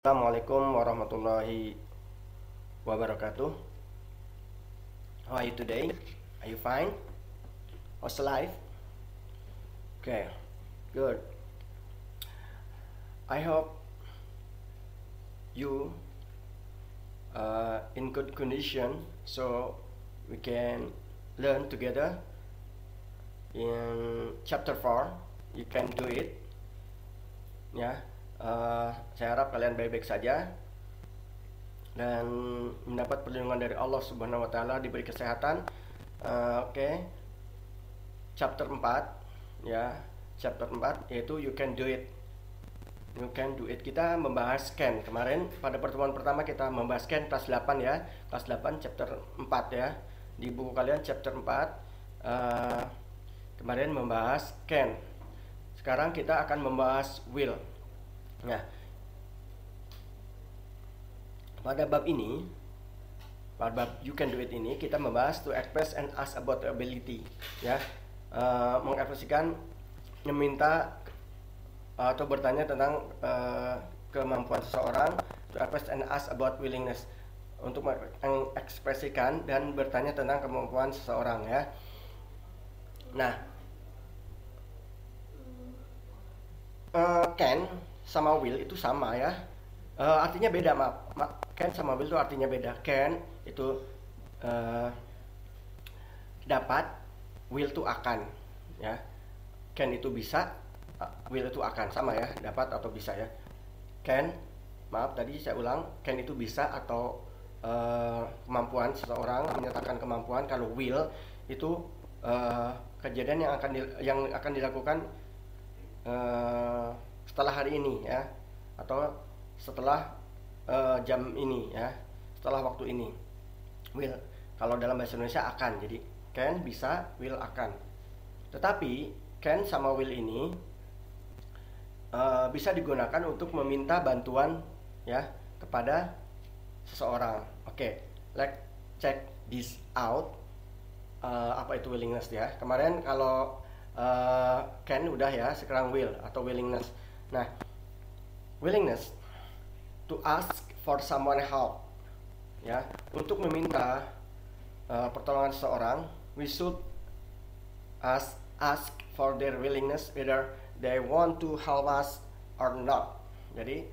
Assalamualaikum warahmatullahi wabarakatuh. How are you today? Are you fine? How's life? Okay, good. I hope you in good condition so we can learn together in chapter 4. You can do it. Ya, saya harap kalian baik-baik saja dan mendapat perlindungan dari Allah Subhanahu wa taala, diberi kesehatan. Oke. Chapter 4 ya. Chapter 4 yaitu you can do it. You can do it. Kita membahas scan. Kemarin pada pertemuan pertama kita membahas scan kelas 8 ya. Kelas 8 chapter 4 ya. Di buku kalian chapter 4 kemarin membahas can. Sekarang kita akan membahas will. Nah, pada bab ini, pada bab you can do it ini, kita membahas to express and ask about the ability, ya, mengekspresikan, meminta atau bertanya tentang kemampuan seseorang, to express and ask about willingness, untuk mengekspresikan dan bertanya tentang kemampuan seseorang, ya. Nah, can sama will itu sama ya, artinya beda, maaf. Can sama will itu artinya beda. Can itu dapat, will itu akan ya. Can itu bisa, will itu akan, sama ya, dapat atau bisa ya. Can, maaf tadi saya ulang, can itu bisa atau kemampuan seseorang, menyatakan kemampuan. Kalau will itu kejadian yang akan dilakukan setelah hari ini ya, atau setelah jam ini ya, setelah waktu ini. Will kalau dalam bahasa Indonesia akan, jadi can bisa, will akan. Tetapi can sama will ini bisa digunakan untuk meminta bantuan ya kepada seseorang. Oke, let's check this out. Apa itu willingness ya? Kemarin kalau can udah ya, sekarang will atau willingness. Nah, willingness to ask for someone help ya, untuk meminta pertolongan seseorang. We should ask for their willingness whether they want to help us or not. Jadi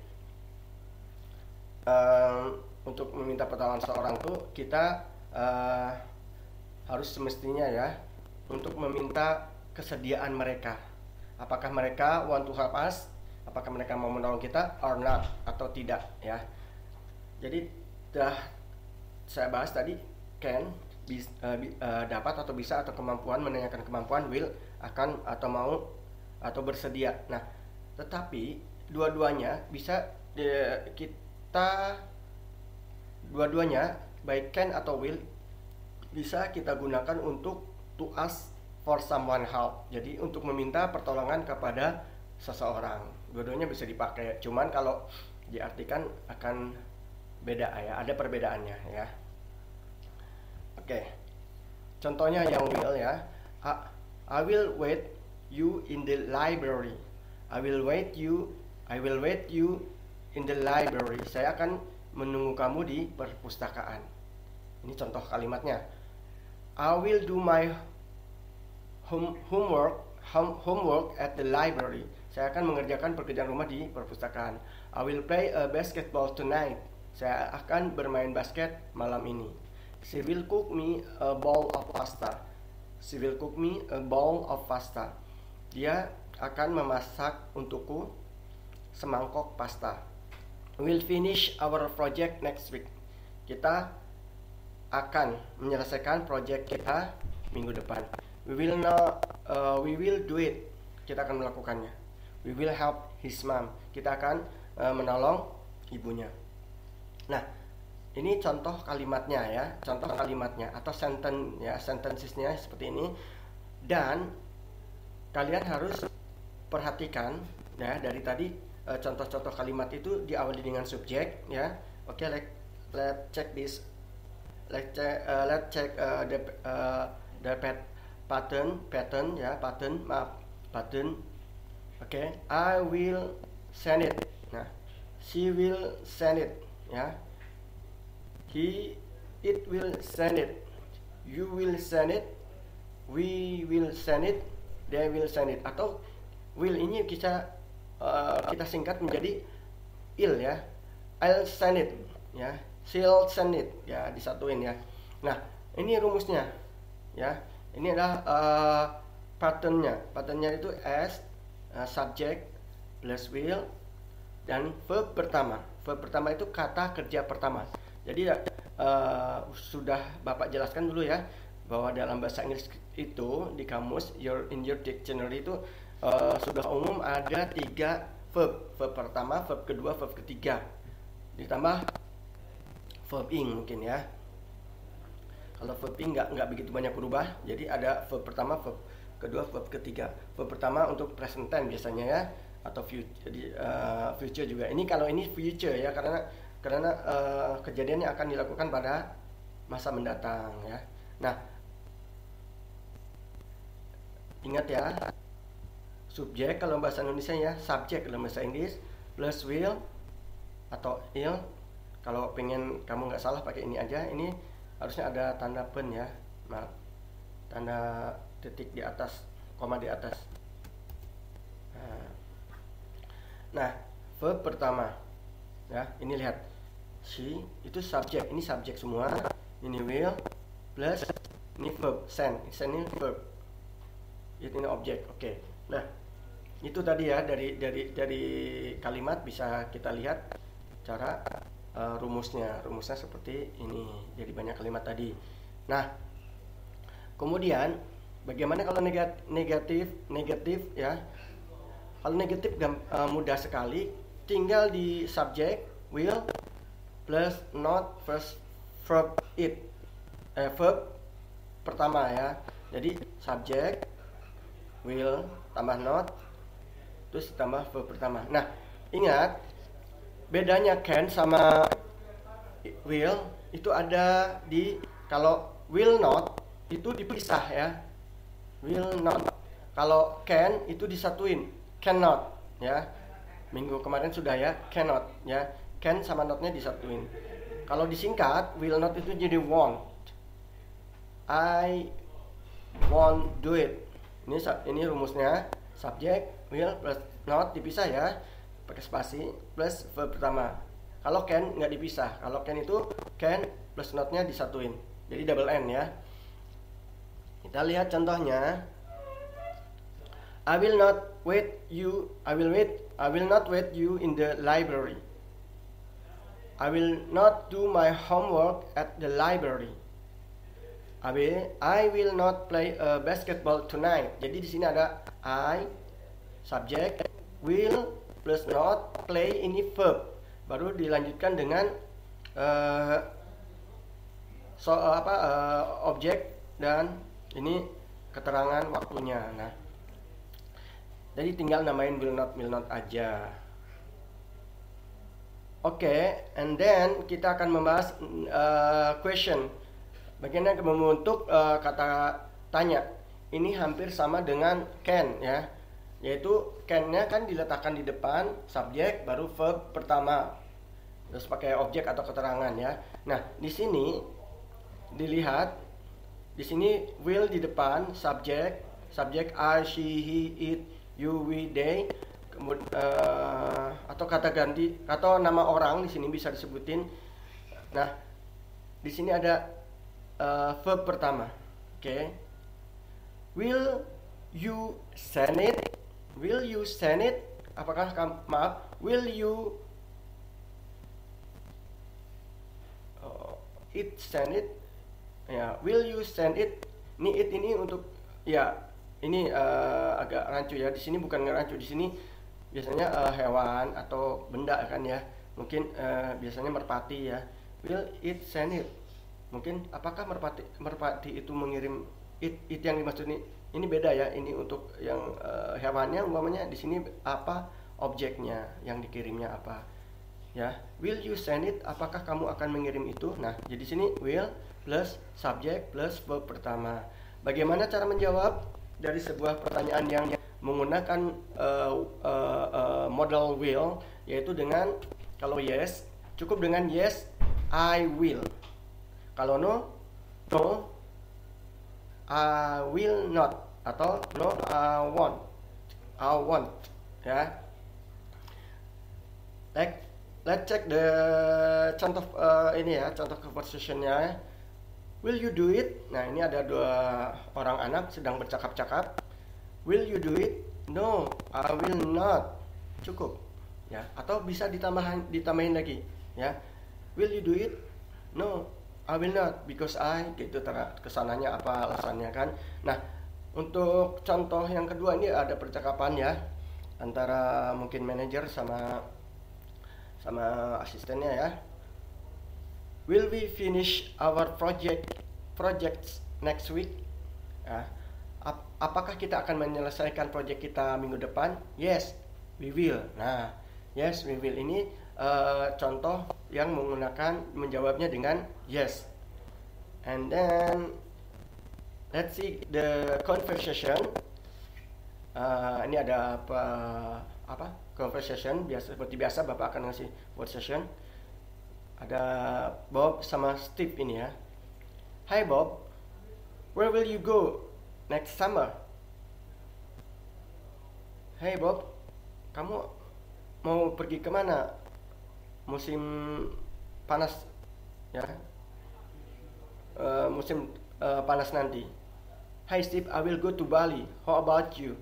untuk meminta pertolongan seseorang tuh kita harus semestinya ya untuk meminta kesediaan mereka. Apakah mereka want to help us? Apakah mereka mau menolong kita or not, atau tidak ya. Jadi dah saya bahas tadi can dapat atau bisa atau kemampuan, menanyakan kemampuan, will akan atau mau atau bersedia. Nah, tetapi dua-duanya bisa kita dua-duanya baik can atau will bisa kita gunakan untuk to ask for someone help. Jadi untuk meminta pertolongan kepada seseorang. Dua-duanya bisa dipakai. Cuman kalau diartikan akan beda ya, ada perbedaannya ya. Oke. Contohnya yang will ya. I will wait you in the library. I will wait you in the library. Saya akan menunggu kamu di perpustakaan. Ini contoh kalimatnya. I will do my homework at the library. Saya akan mengerjakan pekerjaan rumah di perpustakaan. I will play a basketball tonight. Saya akan bermain basket malam ini. She will cook me a bowl of pasta. She will cook me a bowl of pasta. Dia akan memasak untukku semangkok pasta. We'll finish our project next week. Kita akan menyelesaikan project kita minggu depan. We will do it. Kita akan melakukannya. We will help his mom. Kita akan menolong ibunya. Nah, ini contoh kalimatnya ya, contoh kalimatnya atau sentence ya, sentencesnya seperti ini. Dan kalian harus perhatikan ya, dari tadi contoh-contoh kalimat itu diawali dengan subjek ya. Oke, let's check this. Let's check the pattern ya, pattern. Oke, I will send it. Nah, she will send it, ya. It will send it, you will send it, we will send it, they will send it. Atau will ini kita singkat menjadi il, ya. I'll send it, ya. She'll send it, ya, disatuin, ya. Nah, ini rumusnya, ya. Ini adalah patternnya itu as subject plus will dan verb pertama. Verb pertama itu kata kerja pertama. Jadi sudah Bapak jelaskan dulu, ya, bahwa dalam bahasa Inggris itu di kamus in your dictionary itu sudah umum ada 3 verb. Verb pertama, verb kedua, verb ketiga. Ditambah verb ing mungkin, ya. Kalau verb ing nggak begitu banyak berubah. Jadi ada verb pertama, verb kedua, verb ketiga. Verb pertama untuk present tense biasanya, ya, atau future juga. Ini kalau ini future, ya, karena kejadiannya akan dilakukan pada masa mendatang, ya. Nah, ingat, ya, subjek kalau bahasa Indonesia, ya, subjek dalam bahasa Inggris plus will atau il. Kalau pengen kamu nggak salah pakai ini aja. Ini harusnya ada tanda pen, ya, tanda titik di atas, koma di atas. Nah, verb pertama, ya, ini lihat, she itu subjek, ini subjek semua, ini will plus ini verb send ini verb, ini objek. Oke. Nah, itu tadi, ya, dari kalimat bisa kita lihat cara rumusnya seperti ini. Jadi banyak kalimat tadi. Nah, kemudian bagaimana kalau negatif, ya? Kalau negatif mudah sekali, tinggal di subject will plus not plus verb it, verb pertama, ya. Jadi subject will tambah not terus tambah verb pertama. Nah, ingat bedanya can sama will itu ada di kalau will not itu dipisah, ya. Will not. Kalau can itu disatuin, cannot, ya. Minggu kemarin sudah, ya, cannot, ya. Can sama notnya disatuin. Kalau disingkat will not itu jadi won't. I won't do it. Ini rumusnya, subject will plus not dipisah, ya, pakai spasi plus verb pertama. Kalau can nggak dipisah. Kalau can itu can plus notnya disatuin, jadi double N, ya. Kita lihat contohnya. I will not wait you in the library. I will not do my homework at the library. I will not play basketball tonight. Jadi di sini ada I, subject, will plus not, play ini verb. Baru dilanjutkan dengan objek dan ini keterangan waktunya. Nah, jadi tinggal namain will not aja. Oke, and then kita akan membahas question. Bagaimana membentuk kata tanya. Ini hampir sama dengan can, ya. Yaitu can-nya kan diletakkan di depan subjek baru verb pertama. Terus pakai objek atau keterangan, ya. Nah, di sini dilihat, di sini will di depan subjek I, she, he, it, you, we, they. Kemudian atau kata ganti atau nama orang di sini bisa disebutin. Nah, di sini ada verb pertama. Oke. Will you send it? Will you send it? Apakah will you it send it? Ya, will you send it? Ini untuk, ya, ini agak rancu, ya. Di sini bukan rancu, di sini biasanya hewan atau benda, kan, ya. Mungkin biasanya merpati, ya. Will it send it? Mungkin apakah merpati itu mengirim it yang dimaksud ini beda, ya. Ini untuk yang hewannya umpamanya, di sini apa objeknya yang dikirimnya apa, ya. Will you send it? Apakah kamu akan mengirim itu? Nah, jadi sini will plus subject plus verb pertama. Bagaimana cara menjawab dari sebuah pertanyaan yang menggunakan model will, yaitu dengan Kalau yes, cukup dengan yes, I will. Kalau no, no, I will not. Atau no, I won't. I won't. Ya. Let's check the contoh ini ya, contoh conversationnya. Will you do it? Nah, ini ada dua orang anak sedang bercakap-cakap. Will you do it? No, I will not. Cukup. Ya, atau bisa ditambahin lagi, ya. Will you do it? No, I will not because gitu kesananya apa alasannya kan. Nah, untuk contoh yang kedua ini ada percakapan ya antara mungkin manajer sama asistennya ya. Will we finish our projects next week? Ya. Apakah kita akan menyelesaikan proyek kita minggu depan? Yes, we will. Nah, yes, we will ini contoh yang menjawabnya dengan yes. And then let's see the conversation. Ini ada apa? Conversation seperti biasa Bapak akan ngasih conversation. Ada Bob sama Steve ini ya. Hi Bob, where will you go next summer? Hey Bob, kamu mau pergi kemana musim panas ya? Musim panas nanti. Hi Steve, I will go to Bali. How about you?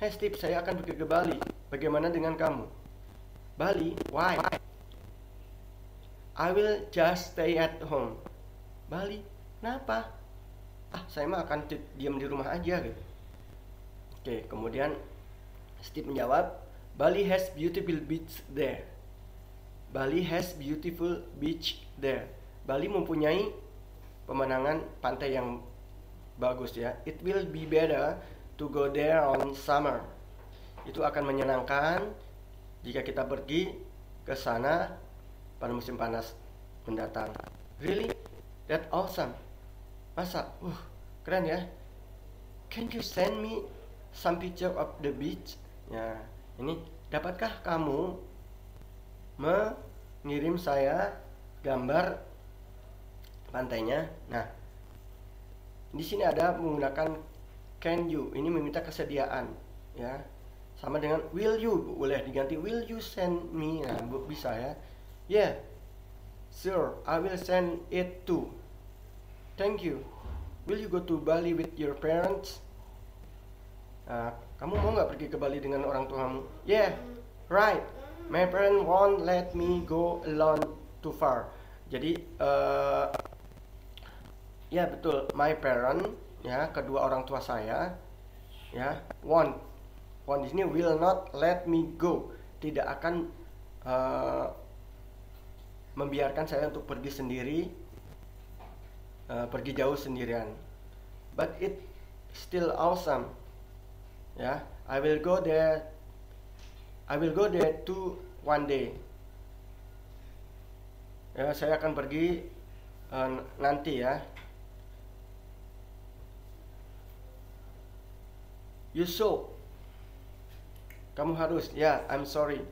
Hey Steve, saya akan pergi ke Bali. Bagaimana dengan kamu? Bali? Why? I will just stay at home. Bali? Kenapa? Saya mah akan diam di rumah aja gitu. Oke, kemudian Steve menjawab, Bali has beautiful beach there. Bali has beautiful beach there. Bali mempunyai pemandangan pantai yang bagus ya. It will be better to go there on summer. Itu akan menyenangkan jika kita pergi ke sana pada musim panas mendatang. Really? That awesome. Masa? Keren ya. Can you send me some picture of the beach? Ya, ini dapatkah kamu mengirim saya gambar pantainya? Nah, di sini ada menggunakan can you. Ini meminta kesediaan, ya. Sama dengan will you, boleh diganti will you send me. Nah, bisa ya. Yeah, sure, I will send it too. Thank you. Will you go to Bali with your parents? Nah, kamu mau nggak pergi ke Bali dengan orang tuamu? Yeah, right. My parents won't let me go alone too far. Jadi, ya betul. My parent, ya kedua orang tua saya, ya won't di sini will not let me go. Tidak akan membiarkan saya untuk pergi sendiri, pergi jauh sendirian. But it still awesome. Ya, I will go there too one day. Ya, saya akan pergi nanti ya. You should. Kamu harus. Ya, I'm sorry.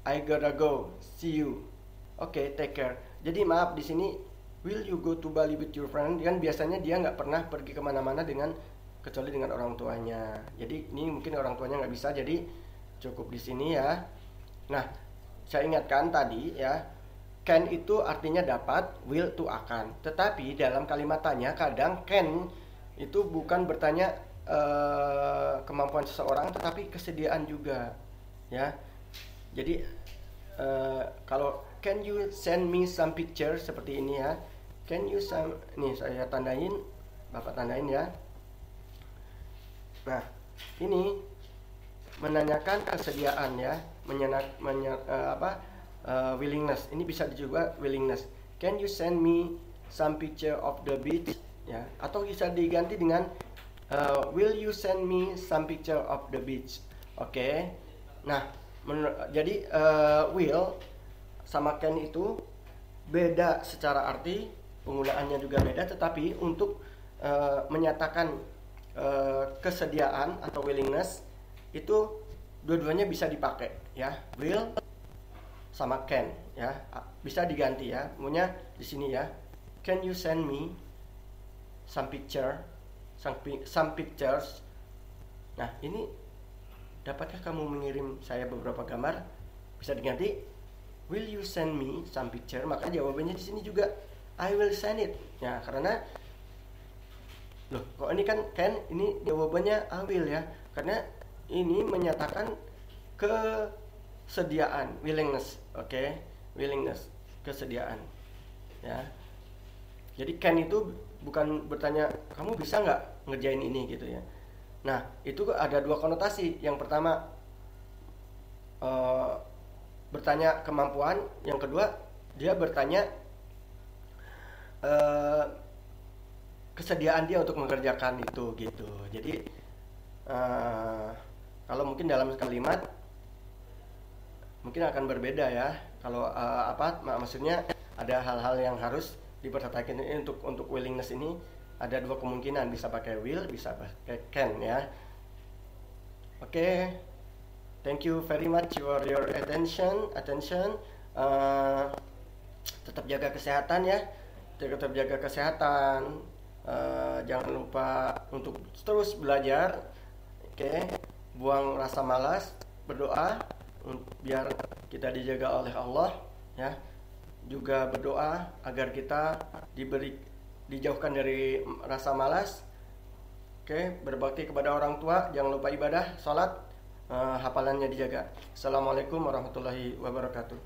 I gotta go. See you. Oke, take care. Jadi maaf di sini will you go to Bali with your friend? Kan biasanya dia nggak pernah pergi kemana-mana kecuali dengan orang tuanya. Jadi ini mungkin orang tuanya nggak bisa, jadi cukup di sini ya. Nah, saya ingatkan tadi ya, can itu artinya dapat, will itu akan. Tetapi dalam kalimat tanya kadang can itu bukan bertanya kemampuan seseorang, tetapi kesediaan juga ya. Jadi kalau can you send me some picture seperti ini ya. Can you nih saya tandain, Bapak tandain ya. Nah, ini menanyakan kesediaan ya, willingness. Ini bisa juga willingness. Can you send me some picture of the beach ya, atau bisa diganti dengan will you send me some picture of the beach. Oke. Nah, jadi will sama can itu beda secara arti, penggunaannya juga beda, tetapi untuk menyatakan kesediaan atau willingness itu dua-duanya bisa dipakai ya. Will sama can ya. Bisa diganti ya. Maunya di sini ya. Can you send me some pictures? Nah, ini dapatkah kamu mengirim saya beberapa gambar? Bisa diganti, will you send me some picture? Maka jawabannya di sini juga I will send it. Ya, karena loh, kok ini kan ini jawabannya I will ya. Karena ini menyatakan kesediaan, willingness, oke? Willingness, kesediaan. Ya. Jadi can itu bukan bertanya kamu bisa nggak ngerjain ini gitu ya. Nah, itu ada dua konotasi. Yang pertama bertanya kemampuan, yang kedua dia bertanya kesediaan dia untuk mengerjakan itu gitu. Jadi kalau mungkin dalam kalimat mungkin akan berbeda ya. Kalau maksudnya ada hal-hal yang harus diperhatikan ini untuk willingness ini ada dua kemungkinan, bisa pakai will, bisa pakai can ya. Oke. Thank you very much for your attention. Tetap jaga kesehatan ya. Tetap jaga kesehatan. Jangan lupa untuk terus belajar. Oke. Buang rasa malas, berdoa biar kita dijaga oleh Allah ya. Juga berdoa agar kita dijauhkan dari rasa malas. Oke, berbakti kepada orang tua, jangan lupa ibadah, sholat, hafalannya dijaga. Assalamualaikum warahmatullahi wabarakatuh.